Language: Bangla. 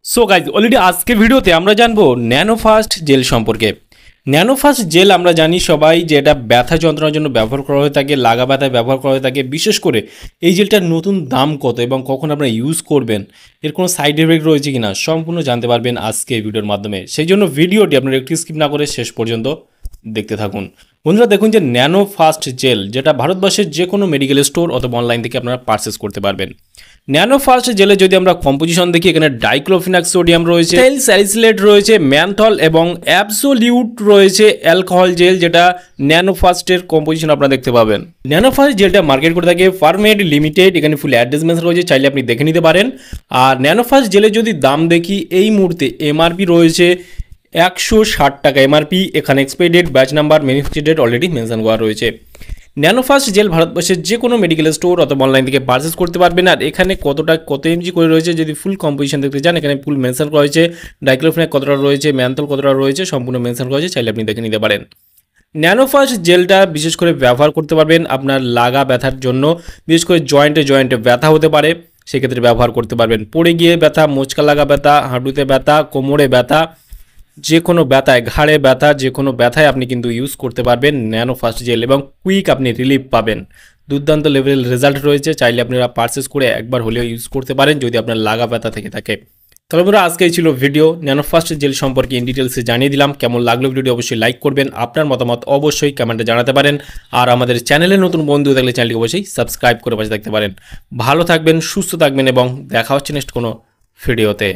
সো গাইজ অলরেডি আজকের ভিডিওতে আমরা জানবো ন্যানোফাস্ট জেল সম্পর্কে। ন্যানোফাস্ট জেল আমরা জানি সবাই যে এটা ব্যথা যন্ত্রণার জন্য ব্যবহার করা হয়ে থাকে, লাগা ব্যথায় ব্যবহার করা হয়ে থাকে। বিশেষ করে এই জেলটার নতুন দাম কত এবং কখন আপনারা ইউজ করবেন, এর কোনো সাইড এফেক্ট রয়েছে কিনা সম্পূর্ণ জানতে পারবেন আজকে এই ভিডিওর মাধ্যমে। সেই জন্য ভিডিওটি আপনারা একটু স্কিপ না করে শেষ পর্যন্ত দেখতে থাকুন। বন্ধুরা দেখুন যে ন্যানোফাস্ট জেল, যেটা ভারতবর্ষের যে কোনো মেডিকেল স্টোর অথবা অনলাইন থেকে আপনারা পারচেস করতে পারবেন। ন্যানোফাস্ট জেলে যদি আমরা কম্পোজিশন দেখি, এখানে ডাইক্লোফিনাক সোডিয়াম রয়েছে, স্যালিসিলেট রয়েছে, ম্যানথল এবং অ্যাবসোলিউট রয়েছে অ্যালকোহল জেল, যেটা ন্যানোফাস্টের কম্পোজিশন আপনারা দেখতে পাবেন। ন্যানোফাস্ট জেলটা মার্কেট করে থাকে ফার্মেড লিমিটেড, এখানে ফুল অ্যাড্রেস মেনশন রয়েছে, চাইলে আপনি দেখে নিতে পারেন। আর ন্যানোফাস্ট জেলের যদি দাম দেখি, এই মুহূর্তে এমআরপি রয়েছে 160 টাকা এমআরপি। এখানে expiry date, batch number, manufacture date already mention করা রয়েছে। ন্যানোফাস্ট জেল ভারতবর্ষের যে কোনো মেডিকেল স্টোর অথবা অনলাইন থেকে পারচেস করতে পারবেন। আর এখানে কত এমজি করে রয়েছে যদি ফুল কম্পোজিশন দেখতে চান, এখানে ফুল মেনশন করা হয়েছে। ডাইক্লোফিনাক কতটা রয়েছে, ম্যানথল কতটা রয়েছে, সম্পূর্ণ মেনশন করা হয়েছে, চাইলে আপনি দেখে নিতে পারেন। ন্যানোফাস্ট জেলটা বিশেষ করে ব্যবহার করতে পারবেন আপনার লাগা ব্যথার জন্য। বিশেষ করে জয়েন্টে ব্যথা হতে পারে, সেক্ষেত্রে ব্যবহার করতে পারবেন। পড়ে গিয়ে ব্যথা, মোচকা লাগা ব্যথা, হাঁটুতে ব্যথা, কোমরে ব্যথা, যে কোনো ব্যথায়, ঘাড়ে ব্যথা, যে কোনো ব্যথায় আপনি কিন্তু ইউজ করতে পারবেন ন্যানোফাস্ট জেল এবং কুইক আপনি রিলিফ পাবেন। দুর্দান্ত লেভেলের রেজাল্ট রয়েছে, চাইলে আপনারা পারচেস করে একবার হলেও ইউজ করতে পারেন যদি আপনার লাগা ব্যথা থেকে থাকে। তাহলে বন্ধুরা আজকেই ছিল ভিডিও ন্যানোফাস্ট জেল সম্পর্কে ইন ডিটেলসে জানিয়ে দিলাম। কেমন লাগলো ভিডিওটি অবশ্যই লাইক করবেন, আপনার মতামত অবশ্যই কমেন্টে জানাতে পারেন। আর আমাদের চ্যানেলে নতুন বন্ধু থাকলে চ্যানেলটি অবশ্যই সাবস্ক্রাইব করে পাশে থাকতে পারেন। ভালো থাকবেন, সুস্থ থাকবেন এবং দেখা হচ্ছে নেক্সট কোনো ভিডিওতে।